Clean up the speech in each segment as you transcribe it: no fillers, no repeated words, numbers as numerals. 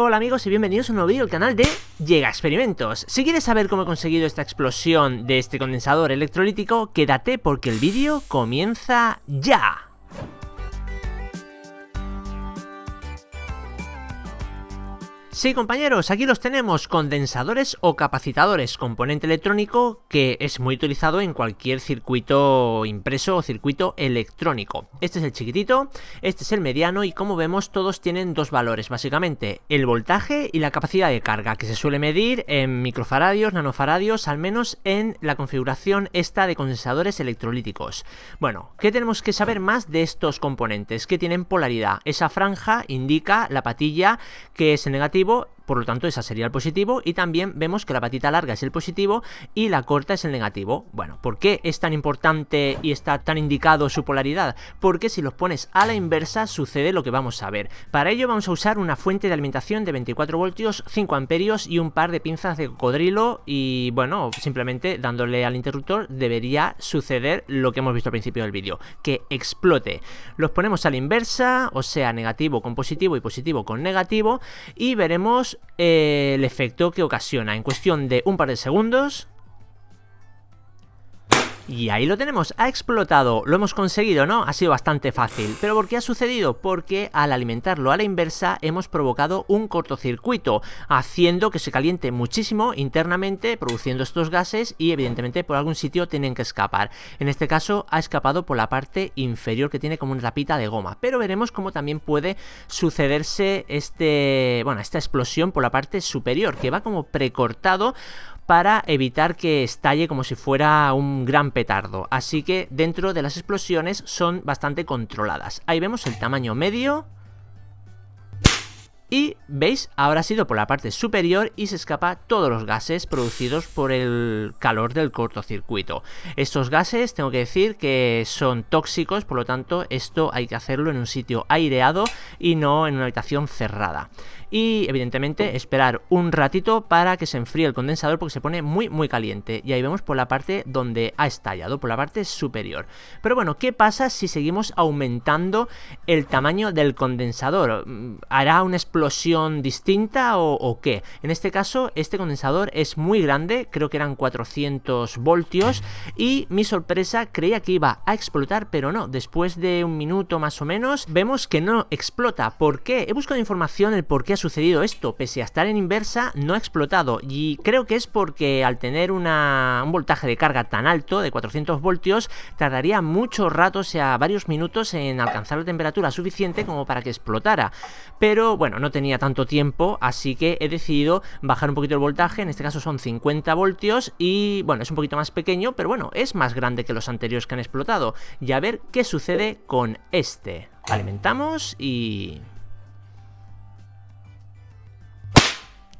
Hola amigos y bienvenidos a un nuevo vídeo del canal de Llega Experimentos. Si quieres saber cómo he conseguido esta explosión de este condensador electrolítico, quédate porque el vídeo comienza ya. Sí, compañeros, aquí los tenemos, condensadores o capacitadores, componente electrónico que es muy utilizado en cualquier circuito impreso o circuito electrónico. Este es el chiquitito, este es el mediano y como vemos todos tienen dos valores, básicamente el voltaje y la capacidad de carga, que se suele medir en microfaradios, nanofaradios, al menos en la configuración esta de condensadores electrolíticos. Bueno, ¿qué tenemos que saber más de estos componentes? Que tienen polaridad. Esa franja indica la patilla que es el negativo, por lo tanto esa sería el positivo, y también vemos que la patita larga es el positivo y la corta es el negativo. Bueno, ¿por qué es tan importante y está tan indicado su polaridad? Porque si los pones a la inversa sucede lo que vamos a ver. Para ello vamos a usar una fuente de alimentación de 24 voltios, 5 amperios y un par de pinzas de cocodrilo, y bueno, simplemente dándole al interruptor debería suceder lo que hemos visto al principio del vídeo, que explote. Los ponemos a la inversa, o sea, negativo con positivo y positivo con negativo, y veremos el efecto que ocasiona en cuestión de un par de segundos. Y ahí lo tenemos, ha explotado, lo hemos conseguido, ¿no? Ha sido bastante fácil. ¿Pero por qué ha sucedido? Porque al alimentarlo a la inversa hemos provocado un cortocircuito, haciendo que se caliente muchísimo internamente, produciendo estos gases, y evidentemente por algún sitio tienen que escapar. En este caso ha escapado por la parte inferior, que tiene como una tapita de goma, pero veremos cómo también puede sucederse esta explosión por la parte superior, que va como precortado para evitar que estalle como si fuera un gran petardo. Así que dentro de las explosiones son bastante controladas. Ahí vemos el tamaño medio. Y veis, ahora ha sido por la parte superior y se escapa todos los gases producidos por el calor del cortocircuito. Estos gases tengo que decir que son tóxicos, por lo tanto esto hay que hacerlo en un sitio aireado y no en una habitación cerrada. Y evidentemente esperar un ratito para que se enfríe el condensador, porque se pone muy caliente. Y ahí vemos por la parte donde ha estallado, por la parte superior. Pero bueno, ¿qué pasa si seguimos aumentando el tamaño del condensador? ¿Hará una explosión distinta o qué? En este caso, este condensador es muy grande, creo que eran 400 voltios. Y mi sorpresa, creía que iba a explotar, pero no. Después de un minuto más o menos, vemos que no explota. ¿Por qué? He buscado información el por qué ha sucedido esto. Pese a estar en inversa, no ha explotado, y creo que es porque al tener un voltaje de carga tan alto, de 400 voltios, tardaría mucho rato, o sea, varios minutos, en alcanzar la temperatura suficiente como para que explotara. Pero bueno, no tenía tanto tiempo, así que he decidido bajar un poquito el voltaje. En este caso son 50 voltios y bueno, es un poquito más pequeño, pero bueno, es más grande que los anteriores que han explotado. Y a ver qué sucede con este. Alimentamos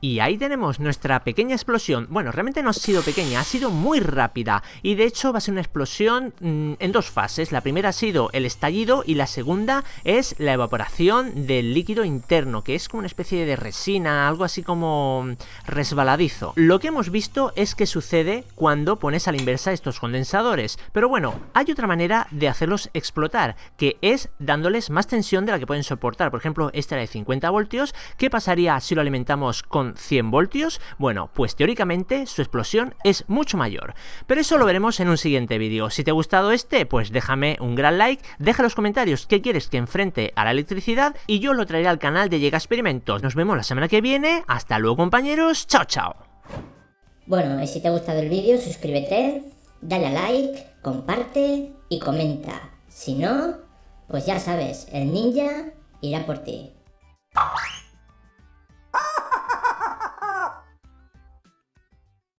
y ahí tenemos nuestra pequeña explosión. Bueno, realmente no ha sido pequeña, ha sido muy rápida. Y de hecho va a ser una explosión en dos fases. La primera ha sido el estallido y la segunda es la evaporación del líquido interno, que es como una especie de resina, algo así como resbaladizo. Lo que hemos visto es que sucede cuando pones a la inversa estos condensadores. Pero bueno, hay otra manera de hacerlos explotar, que es dándoles más tensión de la que pueden soportar. Por ejemplo, esta era de 50 voltios. ¿Qué pasaría si lo alimentamos con 100 voltios? Bueno, pues teóricamente su explosión es mucho mayor, pero eso lo veremos en un siguiente vídeo. Si te ha gustado pues déjame un gran like, deja en los comentarios qué quieres que enfrente a la electricidad y yo lo traeré al canal de Llega Experimentos. Nos vemos la semana que viene, hasta luego compañeros, chao chao. Bueno, y si te ha gustado el vídeo, suscríbete, dale a like, comparte y comenta. Si no, pues ya sabes, el ninja irá por ti.